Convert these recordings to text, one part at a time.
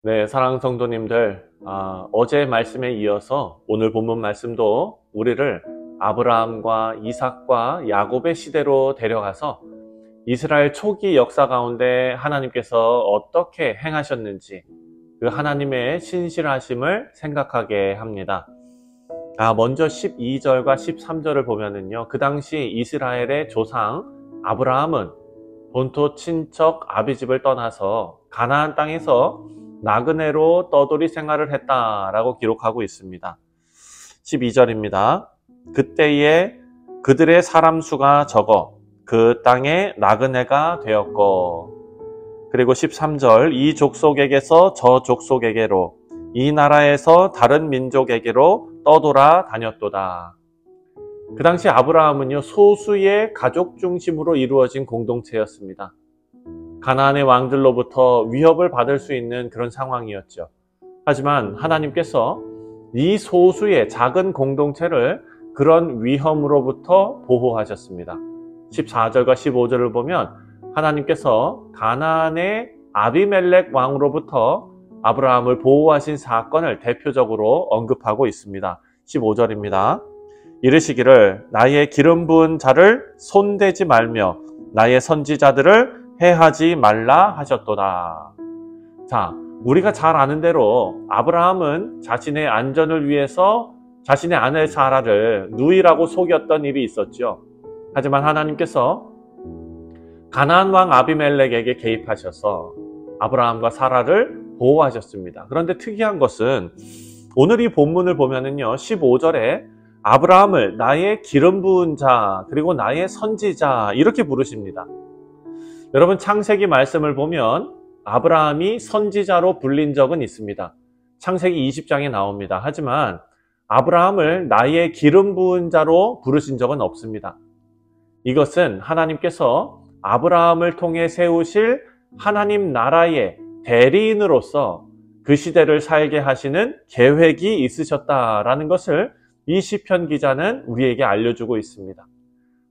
네, 사랑하는 성도님들, 어제 말씀에 이어서 오늘 본문 말씀도 우리를 아브라함과 이삭과 야곱의 시대로 데려가서 이스라엘 초기 역사 가운데 하나님께서 어떻게 행하셨는지 그 하나님의 신실하심을 생각하게 합니다. 먼저 12절과 13절을 보면은요, 그 당시 이스라엘의 조상 아브라함은 본토 친척 아비집을 떠나서 가나안 땅에서 나그네로 떠돌이 생활을 했다라고 기록하고 있습니다. 12절입니다. 그때에 그들의 사람 수가 적어 그 땅에 나그네가 되었고, 그리고 13절, 이 족속에게서 저 족속에게로, 이 나라에서 다른 민족에게로 떠돌아 다녔도다. 그 당시 아브라함은요, 소수의 가족 중심으로 이루어진 공동체였습니다. 가나안의 왕들로부터 위협을 받을 수 있는 그런 상황이었죠. 하지만 하나님께서 이 소수의 작은 공동체를 그런 위험으로부터 보호하셨습니다. 14절과 15절을 보면 하나님께서 가나안의 아비멜렉 왕으로부터 아브라함을 보호하신 사건을 대표적으로 언급하고 있습니다. 15절입니다. 이르시기를 나의 기름 부은 자를 손대지 말며 나의 선지자들을 해하지 말라 하셨도다. 자, 우리가 잘 아는 대로 아브라함은 자신의 안전을 위해서 자신의 아내 사라를 누이라고 속였던 일이 있었죠. 하지만 하나님께서 가나안 왕 아비멜렉에게 개입하셔서 아브라함과 사라를 보호하셨습니다. 그런데 특이한 것은 오늘 이 본문을 보면은요, 15절에 아브라함을 나의 기름 부은 자, 그리고 나의 선지자 이렇게 부르십니다. 여러분, 창세기 말씀을 보면 아브라함이 선지자로 불린 적은 있습니다. 창세기 20장에 나옵니다. 하지만 아브라함을 나의 기름 부은 자로 부르신 적은 없습니다. 이것은 하나님께서 아브라함을 통해 세우실 하나님 나라의 대리인으로서 그 시대를 살게 하시는 계획이 있으셨다라는 것을 이 시편 기자는 우리에게 알려주고 있습니다.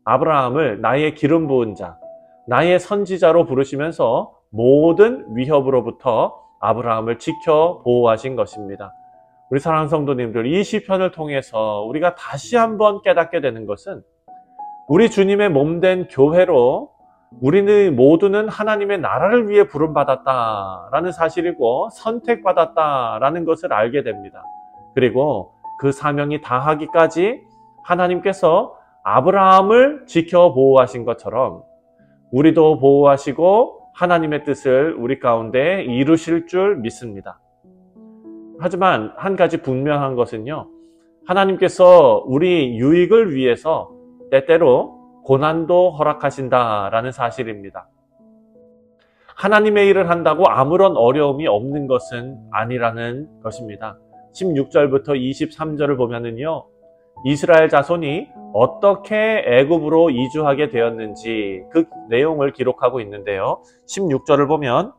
아브라함을 나의 기름 부은 자, 나의 선지자로 부르시면서 모든 위협으로부터 아브라함을 지켜 보호하신 것입니다. 우리 사랑하는 성도님들, 이 시편을 통해서 우리가 다시 한번 깨닫게 되는 것은 우리 주님의 몸된 교회로 우리는 모두는 하나님의 나라를 위해 부름받았다라는 사실이고 선택받았다라는 것을 알게 됩니다. 그리고 그 사명이 다하기까지 하나님께서 아브라함을 지켜 보호하신 것처럼 우리도 보호하시고 하나님의 뜻을 우리 가운데 이루실 줄 믿습니다. 하지만 한 가지 분명한 것은요, 하나님께서 우리 유익을 위해서 때때로 고난도 허락하신다라는 사실입니다. 하나님의 일을 한다고 아무런 어려움이 없는 것은 아니라는 것입니다. 16절부터 23절을 보면은요, 이스라엘 자손이 어떻게 애굽으로 이주하게 되었는지 그 내용을 기록하고 있는데요. 16절을 보면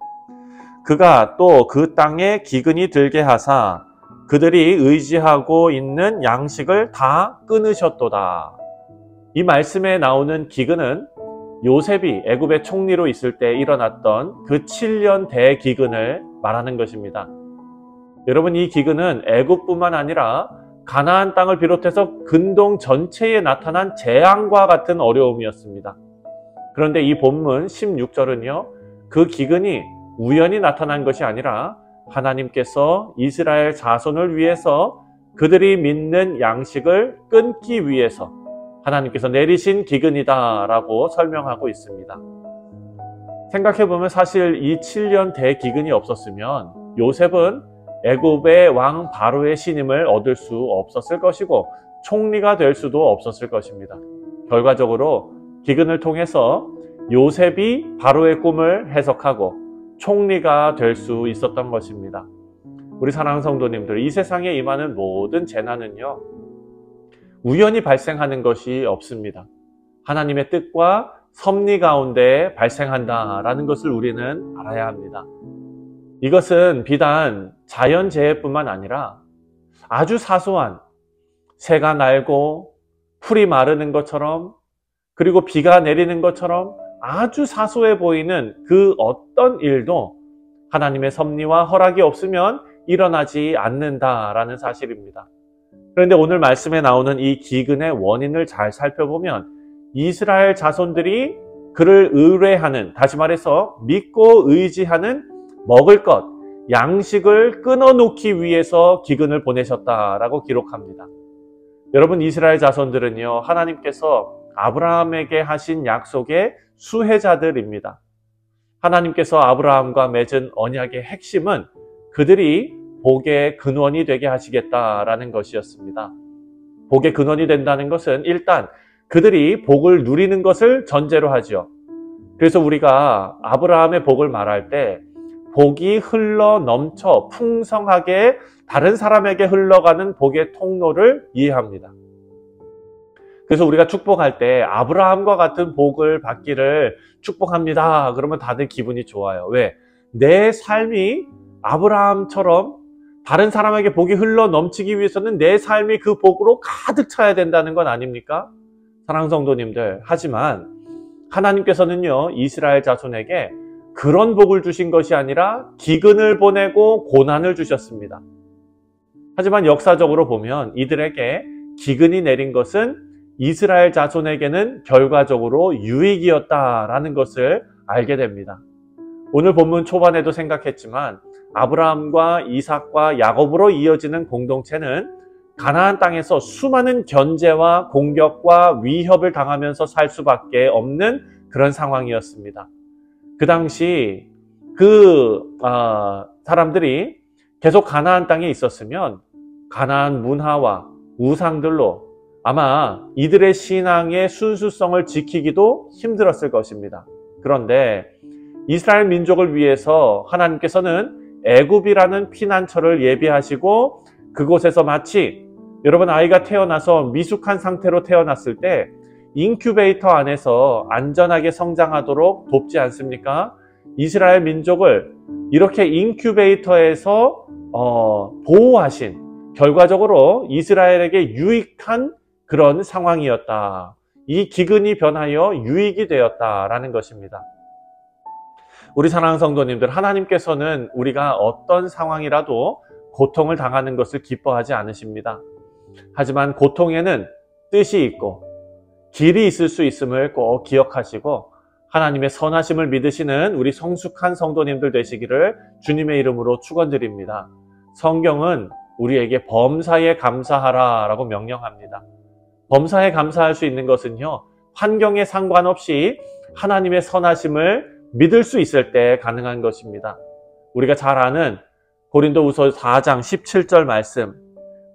그가 또 그 땅에 기근이 들게 하사 그들이 의지하고 있는 양식을 다 끊으셨도다. 이 말씀에 나오는 기근은 요셉이 애굽의 총리로 있을 때 일어났던 그 7년 대기근을 말하는 것입니다. 여러분, 이 기근은 애굽뿐만 아니라 가나안 땅을 비롯해서 근동 전체에 나타난 재앙과 같은 어려움이었습니다. 그런데 이 본문 16절은요, 그 기근이 우연히 나타난 것이 아니라 하나님께서 이스라엘 자손을 위해서 그들이 믿는 양식을 끊기 위해서 하나님께서 내리신 기근이다라고 설명하고 있습니다. 생각해보면 사실 이 7년 대기근이 없었으면 요셉은 애굽의 왕 바로의 신임을 얻을 수 없었을 것이고 총리가 될 수도 없었을 것입니다. 결과적으로 기근을 통해서 요셉이 바로의 꿈을 해석하고 총리가 될 수 있었던 것입니다. 우리 사랑하는 성도님들, 이 세상에 임하는 모든 재난은요, 우연히 발생하는 것이 없습니다. 하나님의 뜻과 섭리 가운데 발생한다라는 것을 우리는 알아야 합니다. 이것은 비단 자연재해뿐만 아니라 아주 사소한 새가 날고 풀이 마르는 것처럼, 그리고 비가 내리는 것처럼 아주 사소해 보이는 그 어떤 일도 하나님의 섭리와 허락이 없으면 일어나지 않는다라는 사실입니다. 그런데 오늘 말씀에 나오는 이 기근의 원인을 잘 살펴보면 이스라엘 자손들이 그를 의뢰하는, 다시 말해서 믿고 의지하는 먹을 것, 양식을 끊어놓기 위해서 기근을 보내셨다라고 기록합니다. 여러분, 이스라엘 자손들은요, 하나님께서 아브라함에게 하신 약속의 수혜자들입니다. 하나님께서 아브라함과 맺은 언약의 핵심은 그들이 복의 근원이 되게 하시겠다라는 것이었습니다. 복의 근원이 된다는 것은 일단 그들이 복을 누리는 것을 전제로 하죠. 그래서 우리가 아브라함의 복을 말할 때 복이 흘러 넘쳐 풍성하게 다른 사람에게 흘러가는 복의 통로를 이해합니다. 그래서 우리가 축복할 때 아브라함과 같은 복을 받기를 축복합니다. 그러면 다들 기분이 좋아요. 왜? 내 삶이 아브라함처럼 다른 사람에게 복이 흘러 넘치기 위해서는 내 삶이 그 복으로 가득 차야 된다는 건 아닙니까? 사랑하는 성도님들, 하지만 하나님께서는요, 이스라엘 자손에게 그런 복을 주신 것이 아니라 기근을 보내고 고난을 주셨습니다. 하지만 역사적으로 보면 이들에게 기근이 내린 것은 이스라엘 자손에게는 결과적으로 유익이었다라는 것을 알게 됩니다. 오늘 본문 초반에도 생각했지만 아브라함과 이삭과 야곱으로 이어지는 공동체는 가나안 땅에서 수많은 견제와 공격과 위협을 당하면서 살 수밖에 없는 그런 상황이었습니다. 그 당시 사람들이 계속 가나안 땅에 있었으면 가나안 문화와 우상들로 아마 이들의 신앙의 순수성을 지키기도 힘들었을 것입니다. 그런데 이스라엘 민족을 위해서 하나님께서는 애굽이라는 피난처를 예비하시고 그곳에서 마치 여러분 아이가 태어나서 미숙한 상태로 태어났을 때 인큐베이터 안에서 안전하게 성장하도록 돕지 않습니까? 이스라엘 민족을 이렇게 인큐베이터에서 보호하신, 결과적으로 이스라엘에게 유익한 그런 상황이었다. 이 기근이 변하여 유익이 되었다라는 것입니다. 우리 사랑하는 성도님들, 하나님께서는 우리가 어떤 상황이라도 고통을 당하는 것을 기뻐하지 않으십니다. 하지만 고통에는 뜻이 있고 길이 있을 수 있음을 꼭 기억하시고 하나님의 선하심을 믿으시는 우리 성숙한 성도님들 되시기를 주님의 이름으로 축원드립니다. 성경은 우리에게 범사에 감사하라 라고 명령합니다. 범사에 감사할 수 있는 것은요, 환경에 상관없이 하나님의 선하심을 믿을 수 있을 때 가능한 것입니다. 우리가 잘 아는 고린도후서 4장 17절 말씀,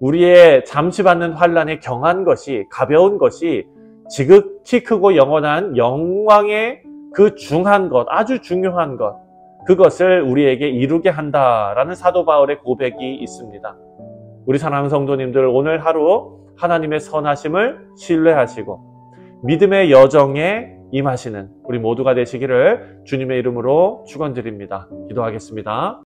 우리의 잠시 받는 환난에 경한 것이, 가벼운 것이 지극히 크고 영원한 영광의 그 중한 것, 아주 중요한 것, 그것을 우리에게 이루게 한다라는 사도 바울의 고백이 있습니다. 우리 사랑하는 성도님들, 오늘 하루 하나님의 선하심을 신뢰하시고 믿음의 여정에 임하시는 우리 모두가 되시기를 주님의 이름으로 축원드립니다. 기도하겠습니다.